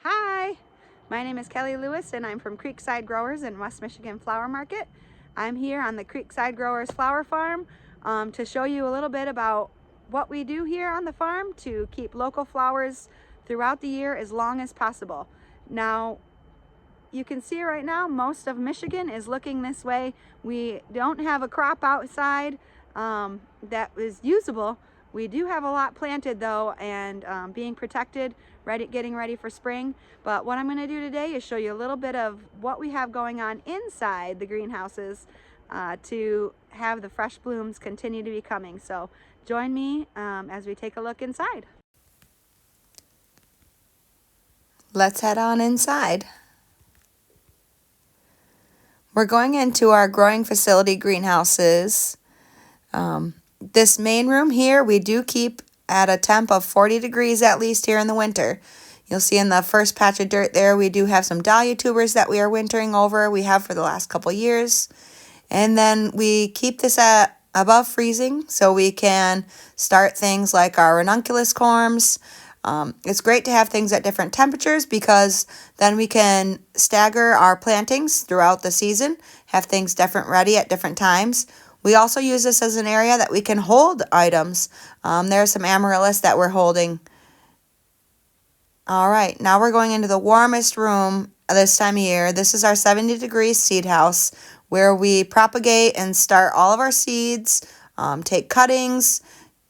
Hi, my name is Kelly Lewis and I'm from Creekside Growers in West Michigan Flower Market. I'm here on the Creekside Growers Flower Farm to show you a little bit about what we do here on the farm to keep local flowers throughout the year as long as possible. Now, you can see right now most of Michigan is looking this way. We don't have a crop outside that is usable. We do have a lot planted though, and being protected, getting ready for spring. But what I'm going to do today is show you a little bit of what we have going on inside the greenhouses to have the fresh blooms continue to be coming. So join me as we take a look inside. Let's head on inside. We're going into our growing facility greenhouses. This main room here, we do keep at a temp of 40 degrees at least here in the winter. You'll see in the first patch of dirt there, we do have some dahlia tubers that we are wintering over. We have for the last couple years. And then we keep this at above freezing so we can start things like our ranunculus corms. It's great to have things at different temperatures because then we can stagger our plantings throughout the season, have things ready at different times. We also use this as an area that we can hold items. There are some amaryllis that we're holding. All right, now we're going into the warmest room this time of year. This is our 70-degree seed house where we propagate and start all of our seeds, take cuttings.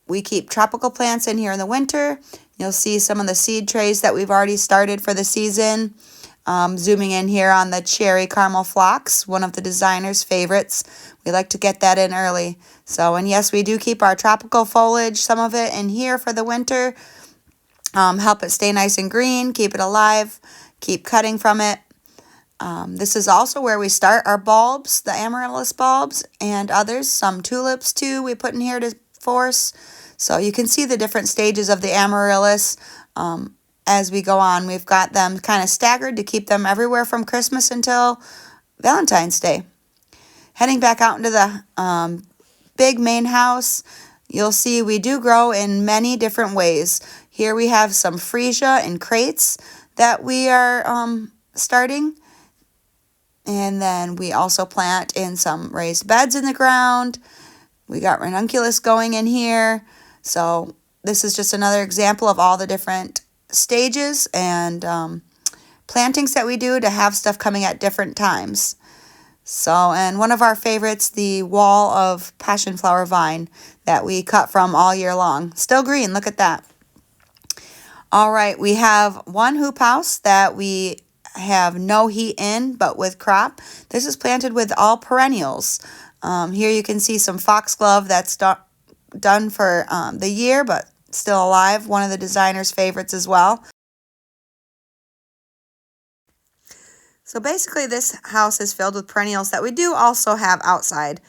We keep tropical plants in here in the winter. You'll see some of the seed trays that we've already started for the season. Zooming in here on the cherry caramel phlox, one of the designer's favorites. We like to get that in early. So, and yes, we do keep our tropical foliage, some of it in here for the winter. Help it stay nice and green, keep it alive, keep cutting from it. This is also where we start our bulbs, the amaryllis bulbs and others. Some tulips too we put in here to force. So you can see the different stages of the amaryllis as we go on. We've got them kind of staggered to keep them everywhere from Christmas until Valentine's Day. Heading back out into the big main house, you'll see we do grow in many different ways. Here we have some freesia in crates that we are starting. And then we also plant in some raised beds in the ground. We got ranunculus going in here. So this is just another example of all the different stages and plantings that we do to have stuff coming at different times. So, and one of our favorites, the wall of passion flower vine that we cut from all year long. Still green, look at that. All right, we have one hoop house that we have no heat in, but with crop. This is planted with all perennials. Here you can see some foxglove that's done for the year, but still alive. One of the designer's favorites as well. So basically this house is filled with perennials that we do also have outside.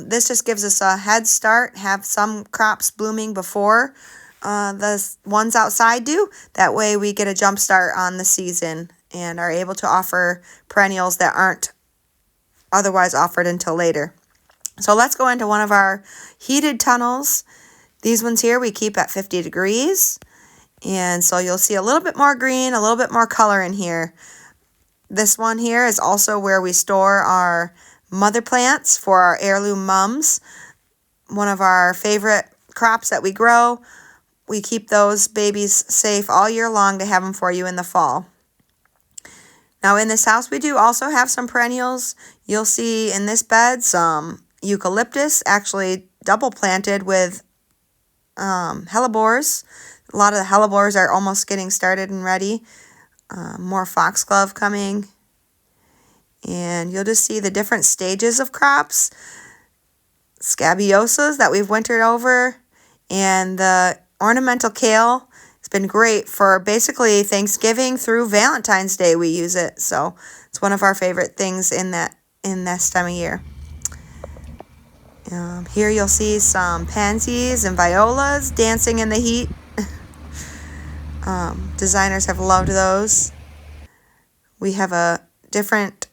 This just gives us a head start, have some crops blooming before the ones outside do. That way we get a jump start on the season and are able to offer perennials that aren't otherwise offered until later. So let's go into one of our heated tunnels. These ones here we keep at 50 degrees. And so you'll see a little bit more green, a little bit more color in here. This one here is also where we store our mother plants for our heirloom mums. One of our favorite crops that we grow. We keep those babies safe all year long to have them for you in the fall. Now in this house we do also have some perennials. You'll see in this bed some eucalyptus, actually double planted with hellebores. A lot of the hellebores are almost getting started and ready. More foxglove coming. And you'll just see the different stages of crops. Scabiosas that we've wintered over. And the ornamental kale. It's been great for basically Thanksgiving through Valentine's Day we use it. So it's one of our favorite things in this time of year. Here you'll see some pansies and violas dancing in the heat. Designers have loved those. We have different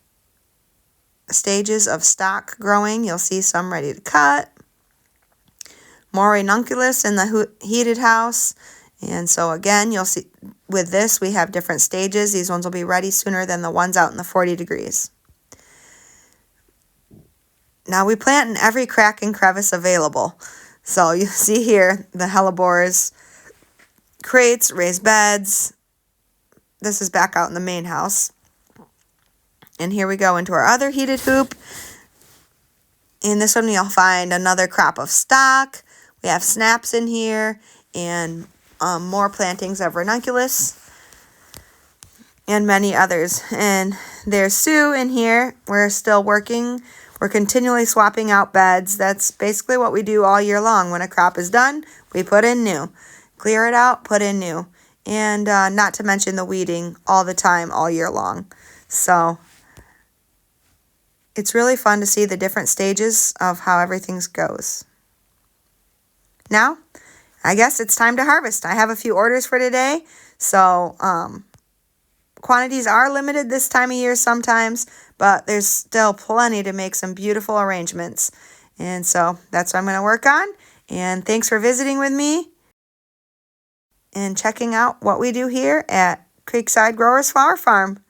stages of stock growing. You'll see some ready to cut. More ranunculus in the heated house. And so again, you'll see with this, we have different stages. These ones will be ready sooner than the ones out in the 40 degrees. Now we plant in every crack and crevice available. So you see here the hellebores, crates, raised beds. This is back out in the main house. And here we go into our other heated hoop. In this one, you'll find another crop of stock. We have snaps in here and more plantings of ranunculus and many others. And there's Sue in here. We're still working. We're continually swapping out beds. That's basically what we do all year long. When a crop is done, we put in new. Clear it out, put in new. And not to mention the weeding all the time, all year long. So it's really fun to see the different stages of how everything goes. Now, I guess it's time to harvest. I have a few orders for today. So quantities are limited this time of year sometimes, but there's still plenty to make some beautiful arrangements. And so that's what I'm going to work on. And thanks for visiting with me and checking out what we do here at Creekside Growers Flower Farm.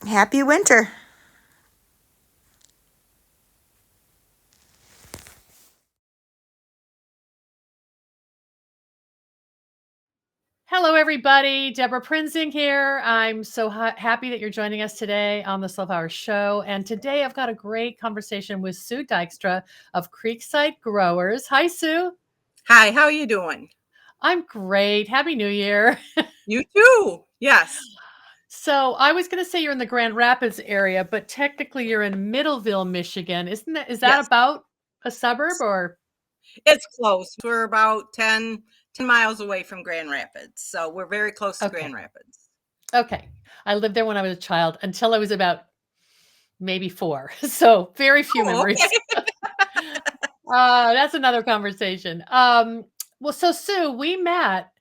Happy winter. Hello, everybody. Deborah Prinzing here. I'm so happy that you're joining us today on the Slow Hour Show. And today I've got a great conversation with Sue Dykstra of Creekside Growers. Hi, Sue. Hi, how are you doing? I'm great. Happy New Year. You too. Yes. So I was going to say you're in the Grand Rapids area, but technically you're in Middleville, Michigan. Is that Yes. about a suburb or? It's close. We're about 10 miles away from Grand Rapids. So we're very close to Grand Rapids. Okay. I lived there when I was a child until I was about maybe 4. So very few memories. Okay. That's another conversation. Well, so Sue, we met,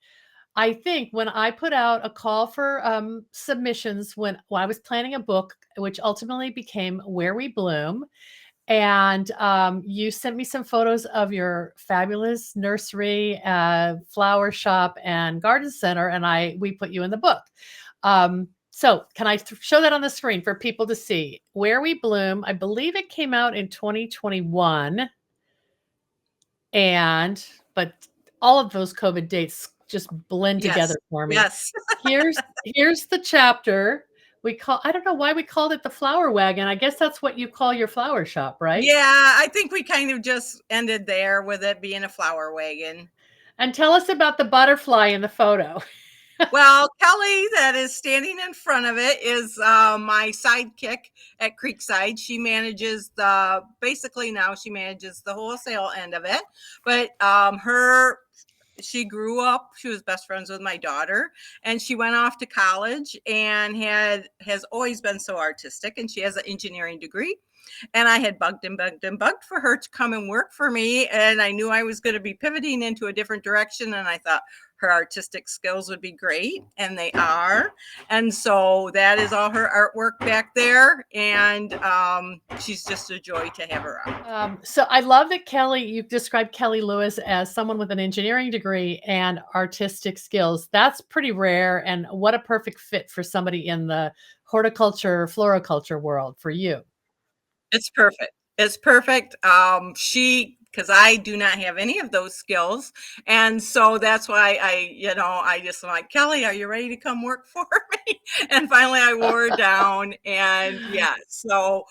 I think, when I put out a call for submissions when I was planning a book, which ultimately became Where We Bloom. And you sent me some photos of your fabulous nursery, flower shop, and garden center, and we put you in the book. So can I show that on the screen for people to see? Where We Bloom, I believe it came out in 2021. But all of those COVID dates just blend together for me. Yes. Here's the chapter. I don't know why we called it the flower wagon. I guess that's what you call your flower shop, right? Yeah, I think we kind of just ended there with it being a flower wagon. And tell us about the butterfly in the photo. Well, Kelly, that is standing in front of it, is my sidekick at Creekside. She manages basically now she manages the wholesale end of it. But she grew up, she was best friends with my daughter, and she went off to college and has always been so artistic, and she has an engineering degree. And I had bugged for her to come and work for me. And I knew I was going to be pivoting into a different direction. And I thought her artistic skills would be great. And they are. And so that is all her artwork back there. And she's just a joy to have her on. So I love that you described Kelly Lewis as someone with an engineering degree and artistic skills. That's pretty rare. And what a perfect fit for somebody in the horticulture, floriculture world for you. It's perfect. It's perfect. Because I do not have any of those skills. And so that's why I just am like, Kelly, are you ready to come work for me? And finally I wore her down. And yeah, so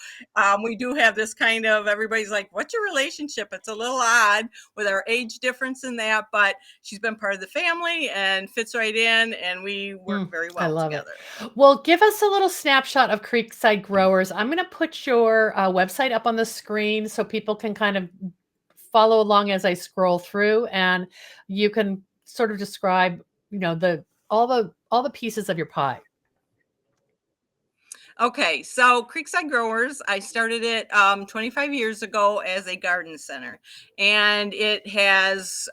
we do have this kind of, everybody's like, what's your relationship? It's a little odd with our age difference in that, but she's been part of the family and fits right in, and we work very well together. Well, give us a little snapshot of Creekside Growers. I'm going to put your website up on the screen so people can kind of follow along as I scroll through, and you can sort of describe, all the pieces of your pie. Okay, so Creekside Growers, I started it 25 years ago as a garden center, and it has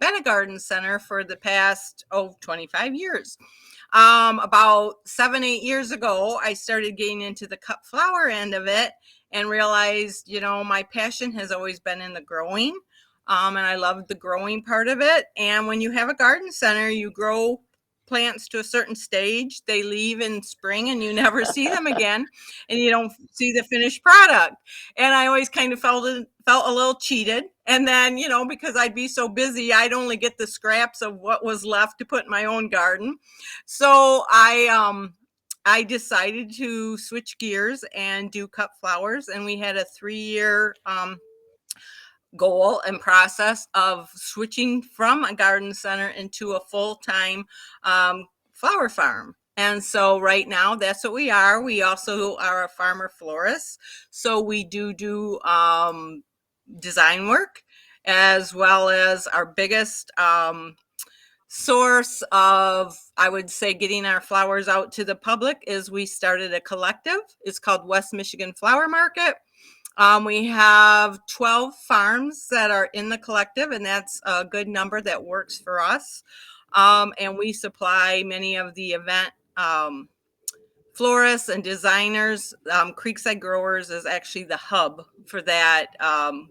been a garden center for the past 25 years. About 7-8 years ago, I started getting into the cut flower end of it and realized, my passion has always been in the growing. And I love the growing part of it. And when you have a garden center, you grow plants to a certain stage, they leave in spring and you never see them again, and you don't see the finished product. And I always kind of felt a little cheated. And then, because I'd be so busy, I'd only get the scraps of what was left to put in my own garden. So I decided to switch gears and do cut flowers, and we had a 3-year goal and process of switching from a garden center into a full-time flower farm. And so right now that's what we are. We also are a farmer florist. So we do design work, as well as our biggest source of, I would say, getting our flowers out to the public is we started a collective. It's called West Michigan Flower Market. We have 12 farms that are in the collective, and that's a good number that works for us. And we supply many of the event florists and designers. Creekside Growers is actually the hub for that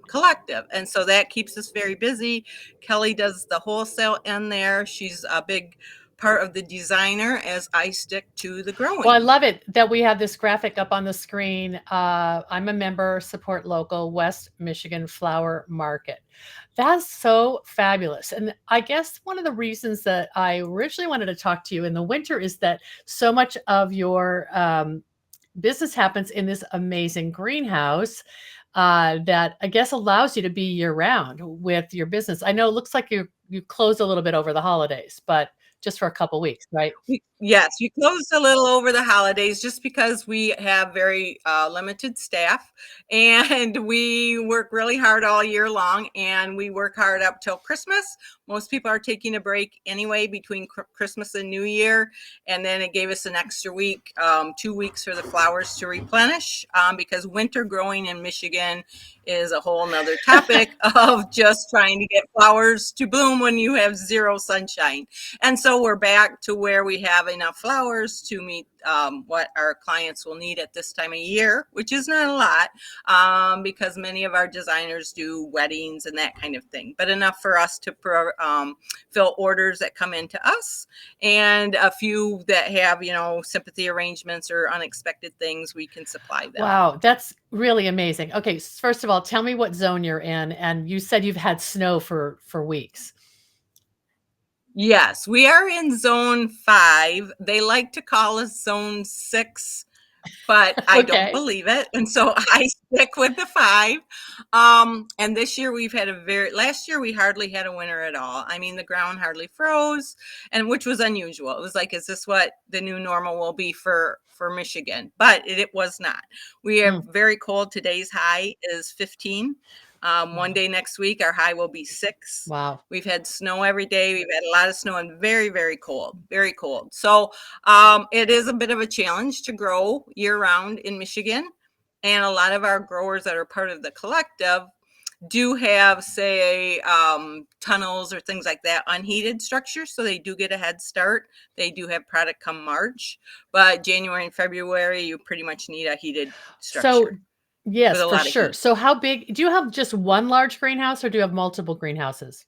collective. And so that keeps us very busy. Kelly does the wholesale in there. She's a big part of the designer as I stick to the growing. Well, I love it that we have this graphic up on the screen. I'm a member, support local, West Michigan Flower Market. That's so fabulous. And I guess one of the reasons that I originally wanted to talk to you in the winter is that so much of your business happens in this amazing greenhouse that I guess allows you to be year round with your business. I know it looks like you close a little bit over the holidays, but just for a couple weeks, right? Yes, we closed a little over the holidays just because we have very limited staff, and we work really hard all year long, and we work hard up till Christmas. Most people are taking a break anyway between Christmas and New Year, and then it gave us an extra week, 2 weeks for the flowers to replenish, because winter growing in Michigan is a whole nother topic of just trying to get flowers to bloom when you have zero sunshine. And so we're back to where we have enough flowers to meet what our clients will need at this time of year, which is not a lot, because many of our designers do weddings and that kind of thing, but enough for us to fill orders that come into us, and a few that have, sympathy arrangements or unexpected things, we can supply them. Wow, that's really amazing. Okay, first of all, tell me what zone you're in, and you said you've had snow for weeks. Yes, we are in zone 5. They like to call us zone 6, but I don't believe it. And so I stick with the 5. And this year we've had last year we hardly had a winter at all. I mean, the ground hardly froze, and which was unusual. It was like, is this what the new normal will be for Michigan? But it was not. We are very cold. Today's high is 15. One day next week, our high will be 6. Wow. We've had snow every day. We've had a lot of snow and very, very cold, very cold. So it is a bit of a challenge to grow year round in Michigan. And a lot of our growers that are part of the collective do have, say, tunnels or things like that, unheated structures. So they do get a head start. They do have product come March, but January and February, you pretty much need a heated structure. So yes, for sure. So how big, do you have just one large greenhouse or do you have multiple greenhouses?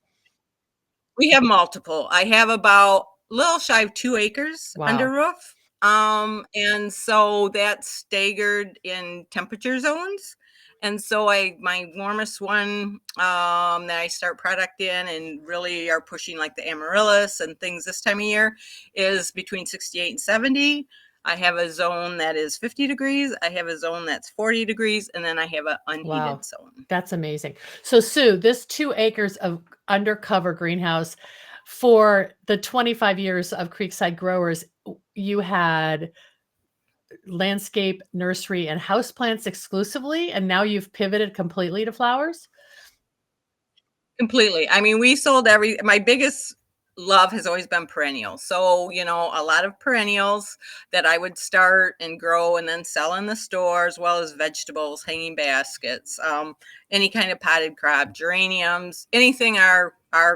We have multiple. I have about a little shy of 2 acres under roof. And so that's staggered in temperature zones. And so my warmest one that I start product in and really are pushing like the amaryllis and things this time of year is between 68 and 70. I have a zone that is 50 degrees. I have a zone that's 40 degrees. And then I have an unheated zone. That's amazing. So Sue, this 2 acres of undercover greenhouse, for the 25 years of Creekside Growers, you had landscape, nursery, and houseplants exclusively, and now you've pivoted completely to flowers? Completely. I mean, we sold my biggest love has always been perennials. So, a lot of perennials that I would start and grow and then sell in the store, as well as vegetables, hanging baskets, any kind of potted crop, geraniums, anything our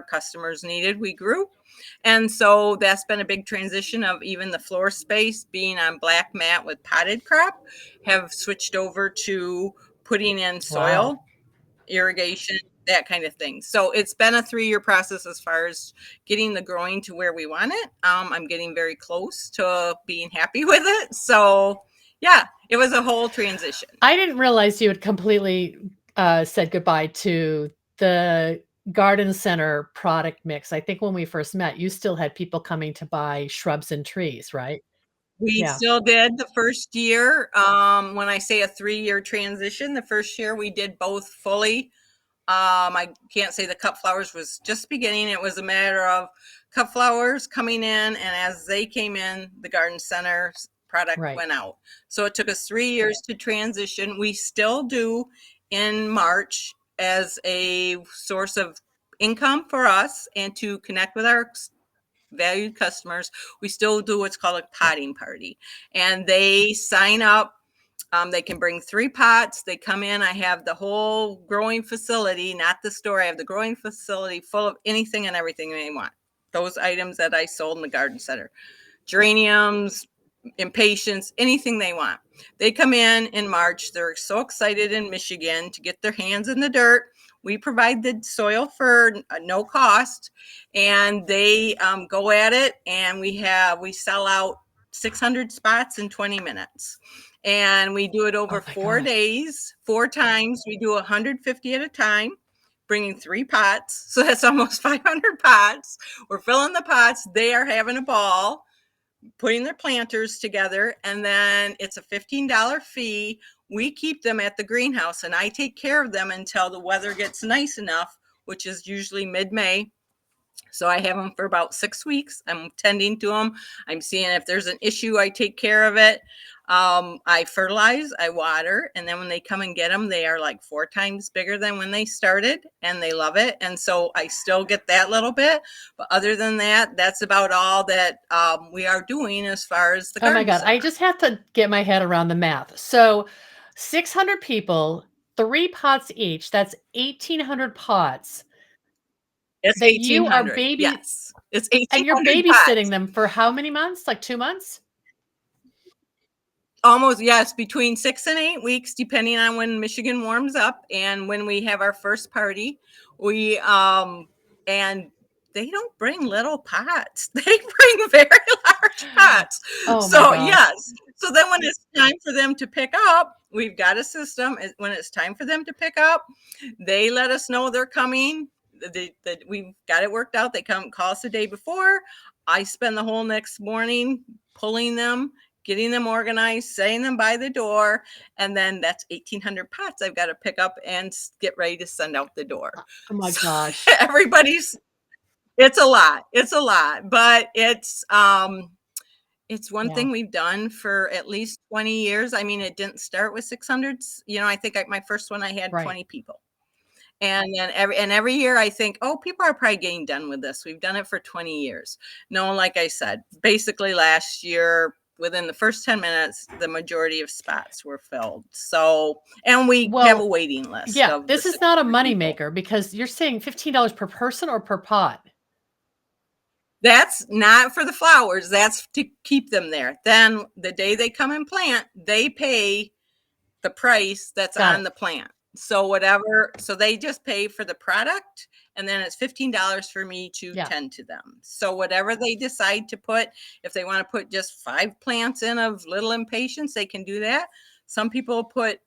customers needed, we grew. And so that's been a big transition of even the floor space being on black mat with potted crop, have switched over to putting in soil, irrigation, that kind of thing. So it's been a 3-year process as far as getting the growing to where we want it. I'm getting very close to being happy with it. So yeah, it was a whole transition. I didn't realize you had completely said goodbye to the garden center product mix. I think when we first met, you still had people coming to buy shrubs and trees, right? We Yeah. still did the first year. When I say a 3-year transition, the first year we did both fully. I can't say the cut flowers was just beginning. It was a matter of cut flowers coming in, and as they came in, the garden center product Right. went out. So it took us 3 years to transition. We still do in March as a source of income for us and to connect with our valued customers. We still do what's called a potting party, and they sign up. They can bring 3 pots. They come in. I have the whole growing facility, not the store. I have the growing facility full of anything and everything they want. Those items that I sold in the garden center, geraniums, impatiens, anything they want. They come in March. They're so excited in Michigan to get their hands in the dirt. We provide the soil for no cost, and they go at it. And we sell out 600 spots in 20 minutes. And we do it over 4 days, 4 times. We do 150 at a time, bringing 3 pots. So that's almost 500 pots. We're filling the pots. They are having a ball, putting their planters together. And then it's a $15 fee. We keep them at the greenhouse, and I take care of them until the weather gets nice enough, which is usually mid-May. So I have them for about 6 weeks. I'm tending to them. I'm seeing if there's an issue, I take care of it. I fertilize, I water, and then when they come and get them, they are like 4 times bigger than when they started, and they love it. And so I still get that little bit. But other than that, that's about all that we are doing as far as the garden. Oh my God. I just have to get my head around the math. So 600 people, 3 pots each, that's 1,800 pots. It's that you are 1,800. Yes, it's and you're 1,800 babysitting pots. them for how many months? Like 2 months? Almost, yes, between 6 and 8 weeks, depending on when Michigan warms up and when we have our first party. We and they don't bring little pots; they bring very large pots. Oh my So gosh. yes, so then when it's time for them to pick up, we've got a system. When it's time for them to pick up, they let us know they're coming. We've got it worked out. They come call us the day before. I spend the whole next morning pulling them, getting them organized, setting them by the door, and then that's 1,800 pots I've got to pick up and get ready to send out the door. Oh my gosh. It's a lot, but it's one Yeah. thing we've done for at least 20 years. I mean, it didn't start with 600s. I think my first one I had Right. 20 people. And then every year I think, oh, people are probably getting done with this. We've done it for 20 years. No, like I said, basically last year, within the first 10 minutes, the majority of spots were filled. So, and we have a waiting list. Yeah, this is not a moneymaker because you're saying $15 per person or per pot? That's not for the flowers. That's to keep them there. Then the day they come and plant, they pay the price that's on the plant. So they just pay for the product, and then it's $15 for me to tend to them. So whatever they decide to put, if they want to put just 5 plants in of little impatiens, they can do that. Some people put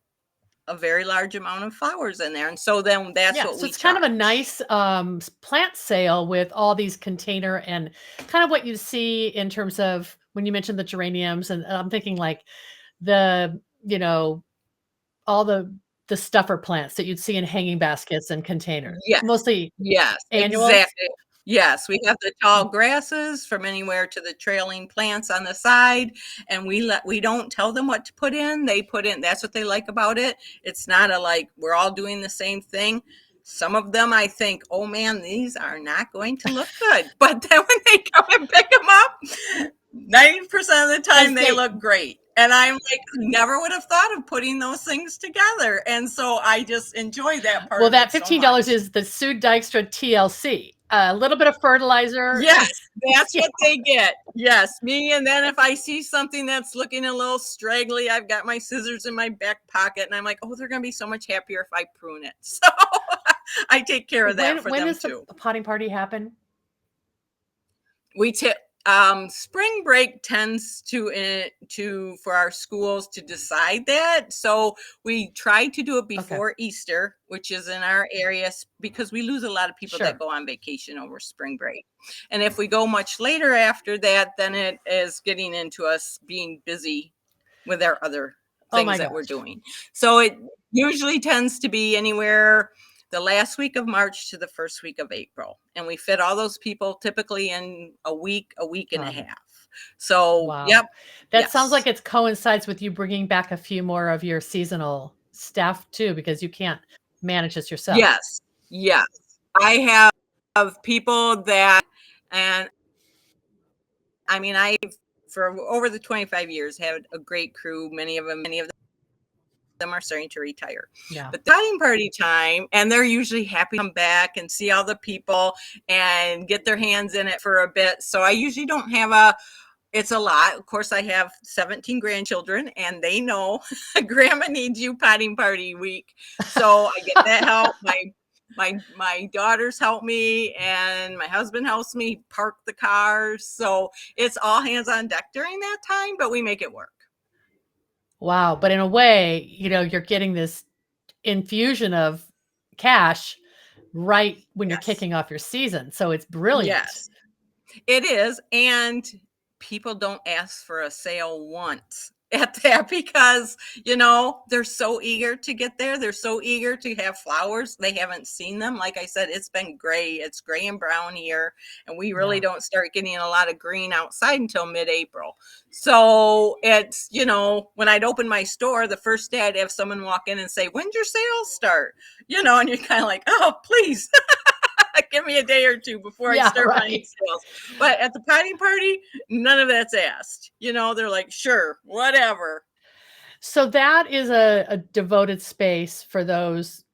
a very large amount of flowers in there, and so then that's what we So it's kind of a nice plant sale with all these container and kind of what you see in terms of when you mentioned the geraniums, and I'm thinking like the all the stuffer plants that you'd see in hanging baskets and containers. Yes. Mostly annuals? Exactly. Yes, we have the tall grasses from anywhere to the trailing plants on the side, and we don't tell them what to put in. They put in. That's what they like about it. It's not we're all doing the same thing. Some of them I think, oh man, these are not going to look good. But then when they come and pick them up, 90% of the time they look great. And I'm like, never would have thought of putting those things together. And so I just enjoy that part. Well, that $15 is the Sue Dykstra TLC. A little bit of fertilizer. Yes, that's what they get. Yes, me. And then if I see something that's looking a little straggly, I've got my scissors in my back pocket, and I'm like, oh, they're going to be so much happier if I prune it. So I take care of that for when them does too. the potting party happen? We spring break tends to for our schools to decide that, so we try to do it before Easter, which is in our area, because we lose a lot of people that go on vacation over spring break. And if we go much later after that, then it is getting into us being busy with our other things that we're doing. So it usually tends to be anywhere the last week of March to the first week of April. And we fit all those people typically in a week and a half. So, wow. Yep. That sounds like it coincides with you bringing back a few more of your seasonal staff too, because you can't manage this yourself. Yes. Yes. I have people that, and I mean, for over the 25 years, had a great crew. Many of them are starting to retire. Yeah. But the potting party time, and they're usually happy to come back and see all the people and get their hands in it for a bit. So I usually don't have it's a lot. Of course, I have 17 grandchildren, and they know grandma needs you potting party week. So I get that help. My daughters help me, and my husband helps me park the cars. So it's all hands on deck during that time, but we make it work. Wow. But in a way, you're getting this infusion of cash right when you're kicking off your season. So it's brilliant. Yes, it is. And people don't ask for a sale once at that because, they're so eager to get there. They're so eager to have flowers. They haven't seen them. Like I said, it's been gray. It's gray and brown here. And we really don't start getting a lot of green outside until mid-April. So it's, when I'd open my store, the first day I'd have someone walk in and say, when's your sales start? And you're kind of like, oh, please. Give me a day or two before I start running sales. But at the potting party, none of that's asked. They're like, sure, whatever. So that is a devoted space for those,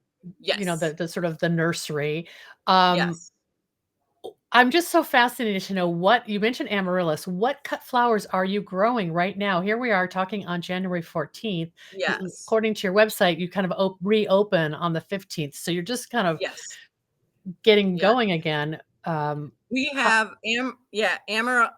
the sort of the nursery. Yes. I'm just so fascinated to know what you mentioned amaryllis. What cut flowers are you growing right now? Here we are talking on January 14th. Yes. According to your website, you kind of reopen on the 15th. So you're just kind of getting going again. We have amaranth.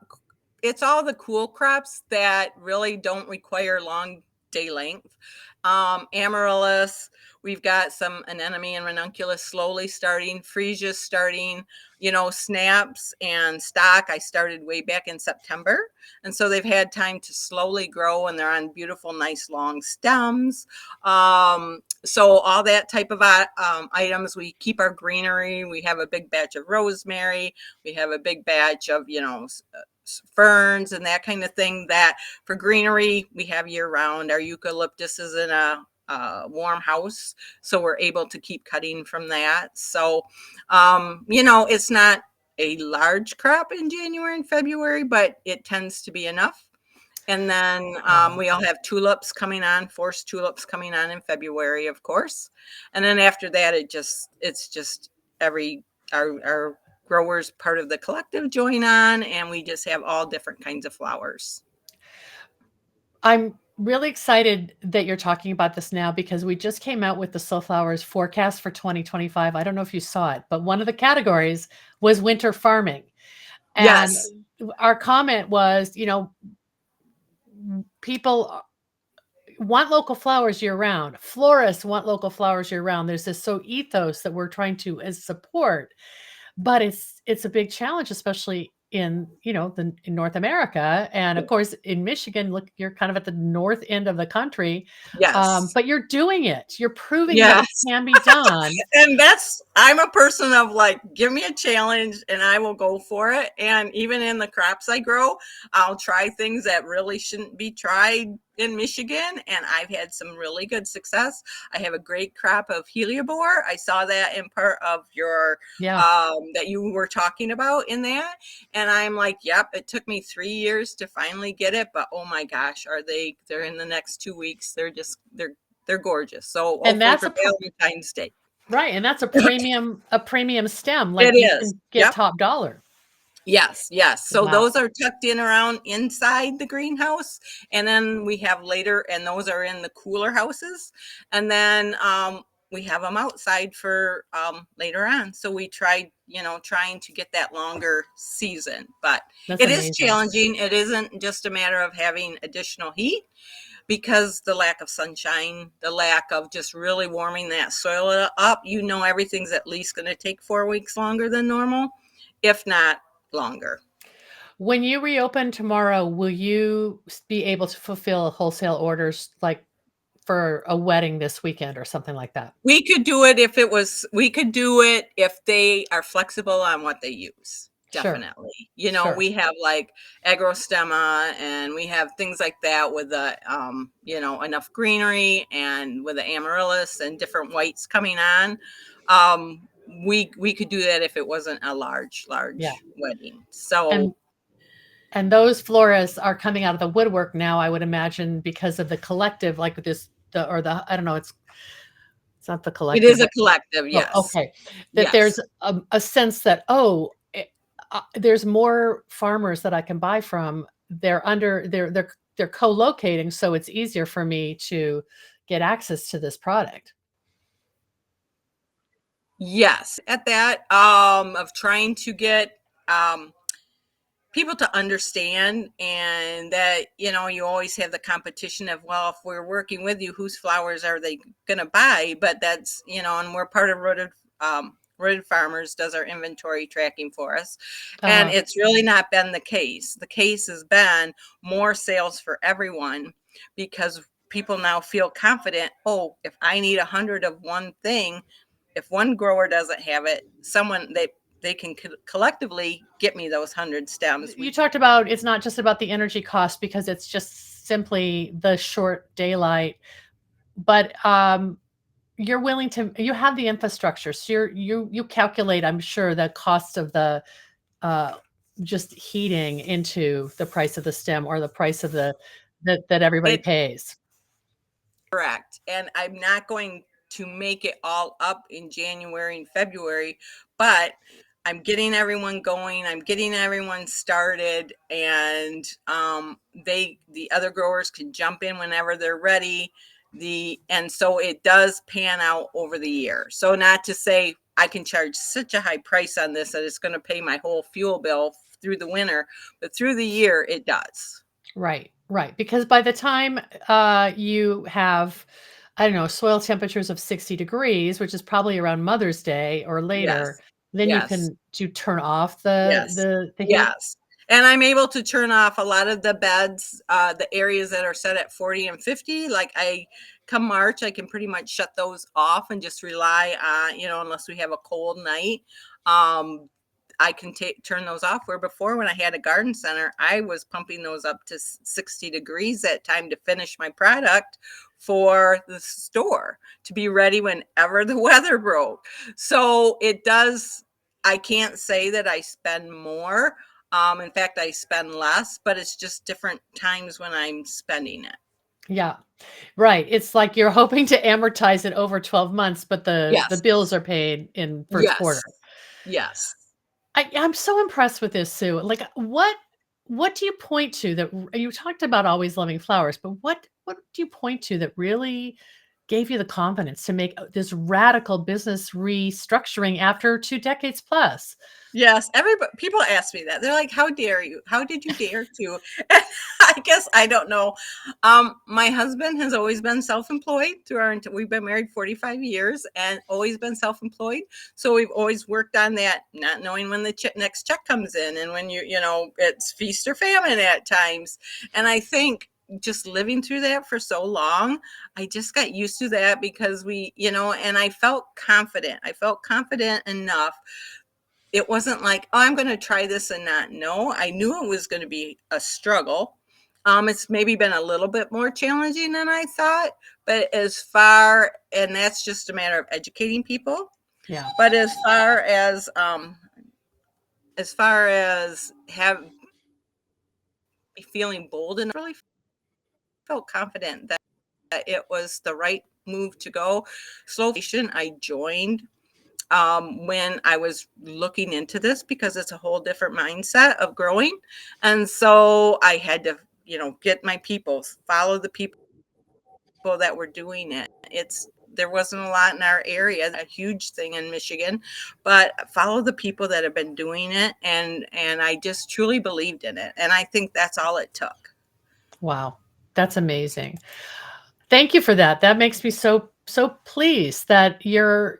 It's all the cool crops that really don't require long day length. Amaryllis, we've got some anemone and ranunculus slowly starting, freesias starting, snaps and stock. I started way back in September. And so they've had time to slowly grow, and they're on beautiful, nice long stems. So all that type of items, we keep our greenery. We have a big batch of rosemary. We have a big batch of, ferns and that kind of thing that for greenery we have year round. Our eucalyptus is in a warm house, so we're able to keep cutting from that. So, it's not a large crop in January and February, but it tends to be enough. And then we all have tulips coming on, forced tulips coming on in February, of course. And then after that, it's just our growers part of the collective join on, and we just have all different kinds of flowers. I'm really excited that you're talking about this now because we just came out with the Soulflowers forecast for 2025. I don't know if you saw it, but one of the categories was winter farming. And our comment was, people want local flowers year round. Florists want local flowers year round. There's this ethos that we're trying to support, but it's a big challenge, especially in in North America, and of course in Michigan. Look, you're kind of at the north end of the country, but you're doing it. You're proving that it can be done. And I'm a person of like, give me a challenge and I will go for it. And even in the crops I grow, I'll try things that really shouldn't be tried in Michigan, and I've had some really good success. I have a great crop of heliobore. I saw that in part of your that you were talking about in that, and I'm like, yep, it took me 3 years to finally get it, but oh my gosh, they're in the next 2 weeks. They're gorgeous. So and that's for Valentine's Day, right? And that's a premium stem. Like it is. Can get top dollar. Yes. So those are tucked in around inside the greenhouse. And then we have later, and those are in the cooler houses. And then we have them outside for later on. So we tried, trying to get that longer season, but That's it is amazing. challenging. It isn't just a matter of having additional heat, because the lack of sunshine, the lack of just really warming that soil up, everything's at least going to take 4 weeks longer than normal, if not longer. When you reopen tomorrow, will you be able to fulfill wholesale orders like for a wedding this weekend or something like that? We could do it if they are flexible on what they use. Sure. Definitely. Sure. We have like agrostemma, and we have things like that with the, enough greenery, and with the amaryllis and different whites coming on. We could do that if it wasn't a large Yeah. wedding. So And those florists are coming out of the woodwork now, I would imagine, because of the collective, like I don't know, it's not the it collective. is a collective, yes. Oh, okay. That Yes. there's a sense that, there's more farmers that I can buy from. They're co-locating, so it's easier for me to get access to this product. Yes, at that, of trying to get people to understand, and that, you always have the competition of, well, if we're working with you, whose flowers are they going to buy? But that's, and we're part of Rooted Farmers does our inventory tracking for us. And it's really not been the case. The case has been more sales for everyone, because people now feel confident. Oh, if I need 100 of one thing, if one grower doesn't have it, they can collectively get me those 100 stems. You talked about it's not just about the energy cost, because it's just simply the short daylight, but you have the infrastructure, so you calculate, I'm sure, the cost of the just heating into the price of the stem, or the price of that everybody pays. Correct. And I'm not going to make it all up in January and February, but I'm getting everyone going. I'm getting everyone started, and the other growers can jump in whenever they're ready. And so it does pan out over the year. So not to say I can charge such a high price on this that it's going to pay my whole fuel bill through the winter, but through the year it does. Right. Because by the time you have, I don't know, soil temperatures of 60 degrees, which is probably around Mother's Day or later, Yes. then Yes. you can turn off Yes. the heat. Yes. And I'm able to turn off a lot of the beds, the areas that are set at 40 and 50. Like come March, I can pretty much shut those off and just rely on, unless we have a cold night. I can turn those off, where before, when I had a garden center, I was pumping those up to 60 degrees at time to finish my product for the store, to be ready whenever the weather broke. So it does, I can't say that I spend more. In fact, I spend less, but it's just different times when I'm spending it. Yeah. Right. It's like you're hoping to amortize it over 12 months, but the bills are paid in first quarter. Yes. I'm so impressed with this, Sue. Like, what do you point to that you talked about always loving flowers, but what do you point to that really gave you the confidence to make this radical business restructuring after 2 decades plus? Yes, people ask me that. They're like, "How dare you? How did you dare to?" And I guess I don't know. My husband has always been self-employed we've been married 45 years and always been self-employed. So we've always worked on that, not knowing when the next check comes in, and when it's feast or famine at times. And I think just living through that for so long, I just got used to that, because and I felt confident. I felt confident enough. It wasn't like, oh, I'm going to try this and not know. I knew it was going to be a struggle. It's maybe been a little bit more challenging than I thought, but and that's just a matter of educating people. Yeah. But as far as feeling bold, and really felt confident that it was the right move to go. Slowly, I joined when I was looking into this, because it's a whole different mindset of growing. And so I had to, get my people, follow the people that were doing it. It's there wasn't a lot in our area, a huge thing in Michigan, but follow the people that have been doing it. And I just truly believed in it. And I think that's all it took. Wow. That's amazing. Thank you for that. That makes me so pleased that you're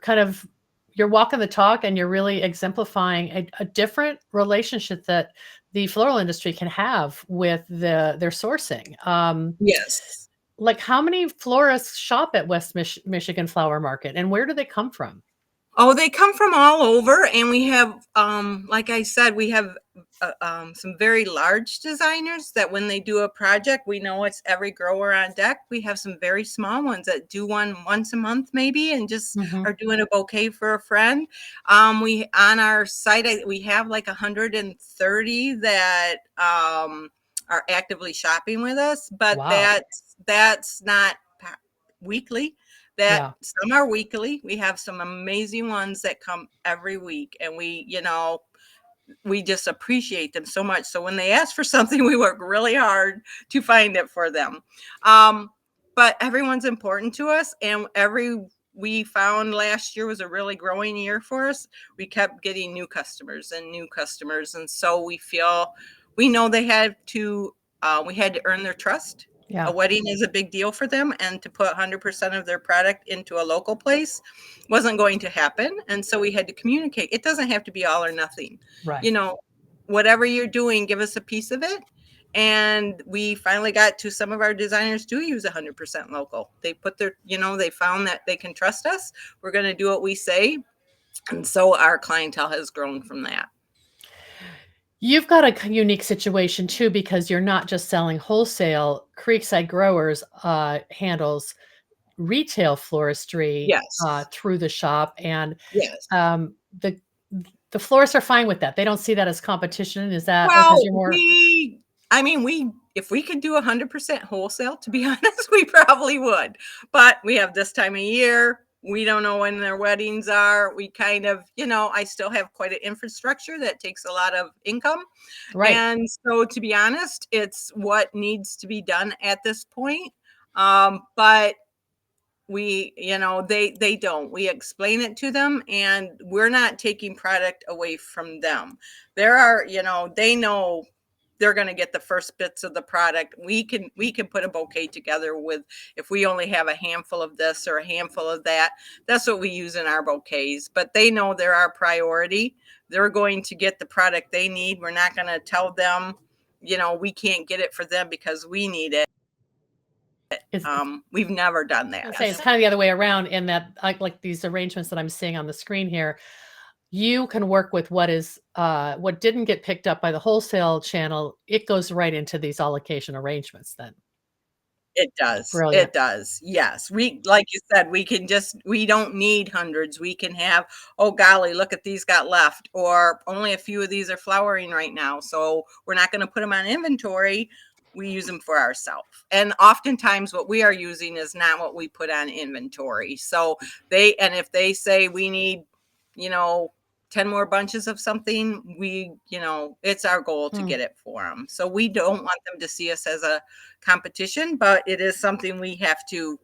walking the talk and you're really exemplifying a different relationship that the floral industry can have with their sourcing. Yes. Like, how many florists shop at West Michigan Flower Market, and where do they come from? Oh, they come from all over, and we have, like I said, we have some very large designers that when they do a project, we know it's every grower on deck. We have some very small ones that do one once a month maybe, and just are doing a bouquet for a friend. We on our site, we have like 130 that are actively shopping with us, but Wow. that's not weekly. That Yeah. some are weekly. We have some amazing ones that come every week, and we just appreciate them so much. So when they ask for something, we work really hard to find it for them. But everyone's important to us, and we found last year was a really growing year for us. We kept getting new customers, and so we know we had to earn their trust. Yeah. A wedding is a big deal for them, and to put 100% of their product into a local place wasn't going to happen. And so we had to communicate. It doesn't have to be all or nothing. Right. Whatever you're doing, give us a piece of it. And we finally got to some of our designers do use 100% local. They put they found that they can trust us. We're going to do what we say. And so our clientele has grown from that. You've got a unique situation too, because you're not just selling wholesale. Creekside Growers handles retail floristry Yes. through the shop, and Yes. the florists are fine with that. They don't see that as competition. Is that because Well, you're more? if we could do 100% wholesale, to be honest, we probably would. But we have this time of year. We don't know when their weddings are. We kind of, I still have quite an infrastructure that takes a lot of income. Right. And so, to be honest, it's what needs to be done at this point. But they don't. We explain it to them, and we're not taking product away from them. They know they're going to get the first bits of the product. We can put a bouquet together with, if we only have a handful of this or a handful of that, that's what we use in our bouquets. But they know they're our priority. They're going to get the product they need. We're not going to tell them, we can't get it for them because we need it. We've never done that. It's kind of the other way around, in that like these arrangements that I'm seeing on the screen here, you can work with what didn't get picked up by the wholesale channel. It goes right into these allocation arrangements then. It does. Brilliant. It does. Yes. Like you said, we don't need hundreds. We can have, oh golly, look at these got left, or only a few of these are flowering right now. So we're not going to put them on inventory. We use them for ourselves. And oftentimes what we are using is not what we put on inventory. So if they say we need, 10 more bunches of something, it's our goal to get it for them. So we don't want them to see us as a competition, but it is something we have to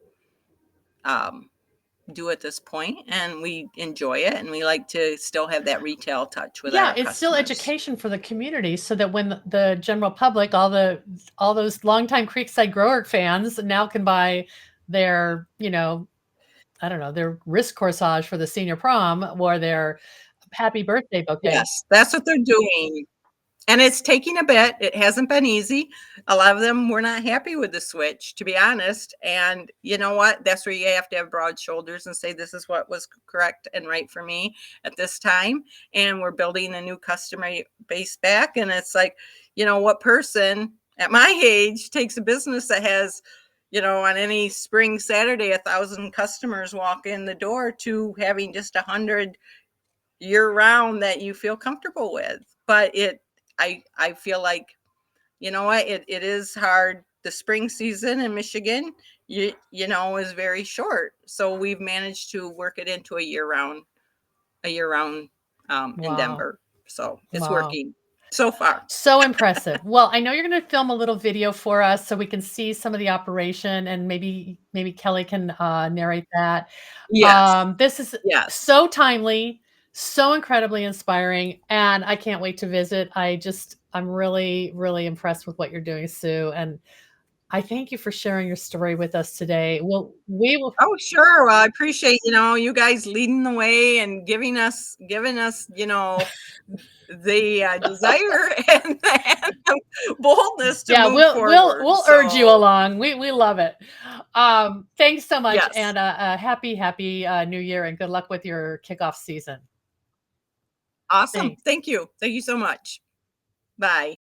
do at this point, and we enjoy it, and we like to still have that retail touch with our it's still customers. education for the community, so that when the general public, all those longtime Creekside Grower fans now can buy their, I don't know, their wrist corsage for the senior prom or their happy birthday bouquet. Yes, that's what they're doing. And it's taking a bit. It hasn't been easy. A lot of them were not happy with the switch, to be honest. And you know what? That's where you have to have broad shoulders and say, this is what was correct and right for me at this time. And we're building a new customer base back. And it's like, what person at my age takes a business that has, on any spring Saturday, 1,000 customers walk in the door, to having just 100 year round that you feel comfortable with. But I feel like, what, it is hard. The spring season in Michigan, is very short. So we've managed to work it into a year round Wow. in Denver. So it's working. so far. So impressive. Well, I know you're going to film a little video for us so we can see some of the operation, and maybe Kelly can narrate that. Yes. This is Yes. so timely, so incredibly inspiring, and I can't wait to visit. I'm really, really impressed with what you're doing, Sue, and I thank you for sharing your story with us today. We will. Oh, sure. Well, I appreciate, you guys leading the way and giving us, the desire and the boldness to Yeah, move forward. we'll urge you along. We love it. Thanks so much, Yes. and happy New Year, and good luck with your kickoff season. Awesome. Thanks. Thank you. Thank you so much. Bye.